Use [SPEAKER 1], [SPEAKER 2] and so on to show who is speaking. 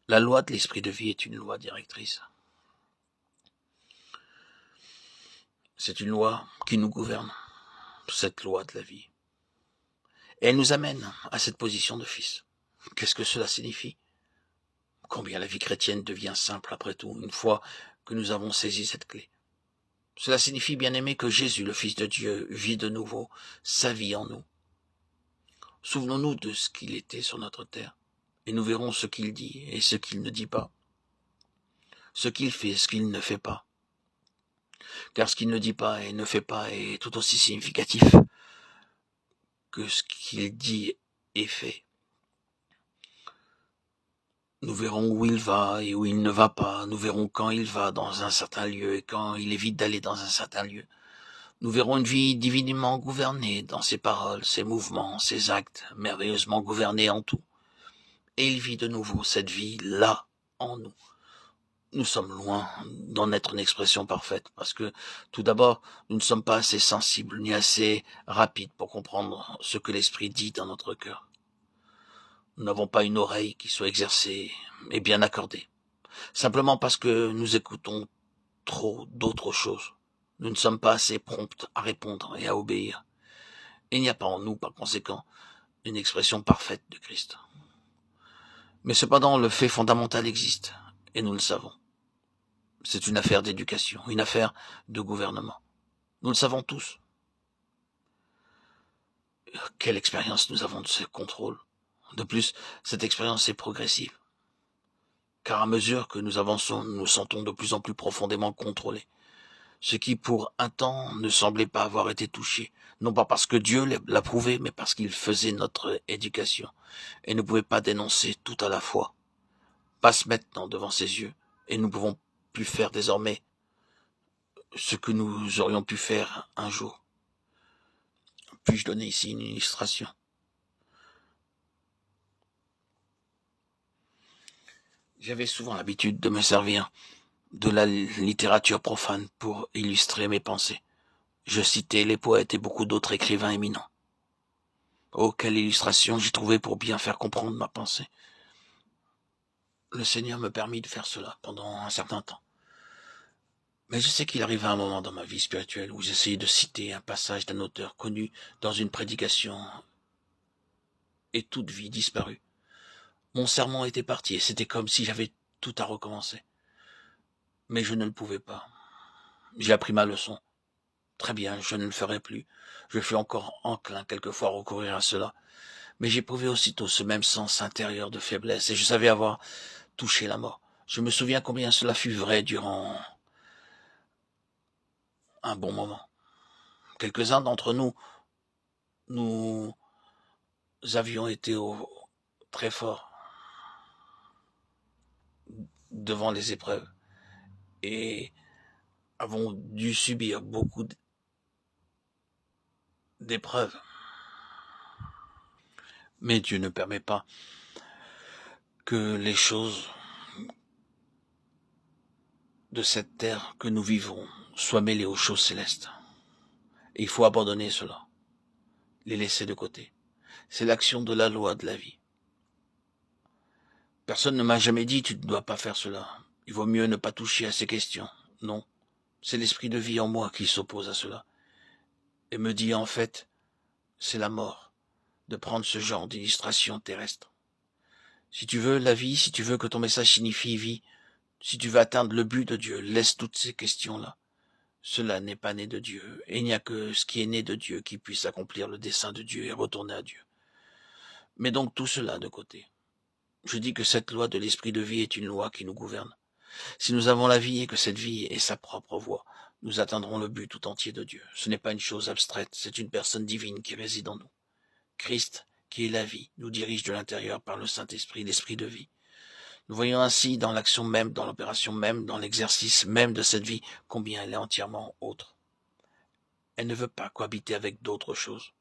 [SPEAKER 1] La loi de l'esprit de vie est une loi directrice. C'est une loi qui nous gouverne, cette loi de la vie. Et elle nous amène à cette position de fils. Qu'est-ce que cela signifie? Combien la vie chrétienne devient simple après tout, une fois que nous avons saisi cette clé. Cela signifie, bien aimé, que Jésus, le Fils de Dieu, vit de nouveau sa vie en nous. Souvenons-nous de ce qu'il était sur notre terre, et nous verrons ce qu'il dit et ce qu'il ne dit pas, ce qu'il fait et ce qu'il ne fait pas. Car ce qu'il ne dit pas et ne fait pas est tout aussi significatif que ce qu'il dit et fait. Nous verrons où il va et où il ne va pas. Nous verrons quand il va dans un certain lieu et quand il évite d'aller dans un certain lieu. Nous verrons une vie divinement gouvernée dans ses paroles, ses mouvements, ses actes, merveilleusement gouvernée en tout. Et il vit de nouveau cette vie-là en nous. Nous sommes loin d'en être une expression parfaite, parce que, tout d'abord, nous ne sommes pas assez sensibles ni assez rapides pour comprendre ce que l'Esprit dit dans notre cœur. Nous n'avons pas une oreille qui soit exercée et bien accordée, simplement parce que nous écoutons trop d'autres choses. Nous ne sommes pas assez prompts à répondre et à obéir. Il n'y a pas en nous, par conséquent, une expression parfaite de Christ. Mais cependant, le fait fondamental existe, et nous le savons. C'est une affaire d'éducation, une affaire de gouvernement. Nous le savons tous. Quelle expérience nous avons de ce contrôle. De plus, cette expérience est progressive. Car à mesure que nous avançons, nous nous sentons de plus en plus profondément contrôlés. Ce qui, pour un temps, ne semblait pas avoir été touché. Non pas parce que Dieu l'approuvait, mais parce qu'il faisait notre éducation. Et ne pouvait pas dénoncer tout à la fois. Passe maintenant devant ses yeux, et nous pouvons plus faire désormais ce que nous aurions pu faire un jour. Puis-je donner ici une illustration? J'avais souvent l'habitude de me servir de la littérature profane pour illustrer mes pensées. Je citais les poètes et beaucoup d'autres écrivains éminents. Oh, quelle illustration j'ai trouvé pour bien faire comprendre ma pensée. Le Seigneur me permit de faire cela pendant un certain temps. Mais je sais qu'il arriva un moment dans ma vie spirituelle où j'essayais de citer un passage d'un auteur connu dans une prédication et toute vie disparut. Mon sermon était parti et c'était comme si j'avais tout à recommencer. Mais je ne le pouvais pas. J'ai appris ma leçon. Très bien, je ne le ferai plus. Je fus encore enclin quelquefois à recourir à cela. Mais j'éprouvais aussitôt ce même sens intérieur de faiblesse et je savais avoir touché la mort. Je me souviens combien cela fut vrai durant un bon moment. Quelques-uns d'entre nous avions été très forts devant les épreuves et avons dû subir beaucoup d'épreuves. Mais Dieu ne permet pas que les choses de cette terre que nous vivons soient mêlées aux choses célestes. Et il faut abandonner cela, les laisser de côté. C'est l'action de la loi de la vie. Personne ne m'a jamais dit tu ne dois pas faire cela. Il vaut mieux ne pas toucher à ces questions. Non, c'est l'esprit de vie en moi qui s'oppose à cela. Et me dit en fait, c'est la mort de prendre ce genre d'illustration terrestre. Si tu veux la vie, si tu veux que ton message signifie vie, si tu veux atteindre le but de Dieu, laisse toutes ces questions-là. Cela n'est pas né de Dieu, et il n'y a que ce qui est né de Dieu qui puisse accomplir le dessein de Dieu et retourner à Dieu. Mets donc tout cela de côté. Je dis que cette loi de l'esprit de vie est une loi qui nous gouverne. Si nous avons la vie et que cette vie est sa propre voie, nous atteindrons le but tout entier de Dieu. Ce n'est pas une chose abstraite, c'est une personne divine qui réside en nous. Christ, qui est la vie, nous dirige de l'intérieur par le Saint-Esprit, l'esprit de vie. Nous voyons ainsi dans l'action même, dans l'opération même, dans l'exercice même de cette vie, combien elle est entièrement autre. Elle ne veut pas cohabiter avec d'autres choses.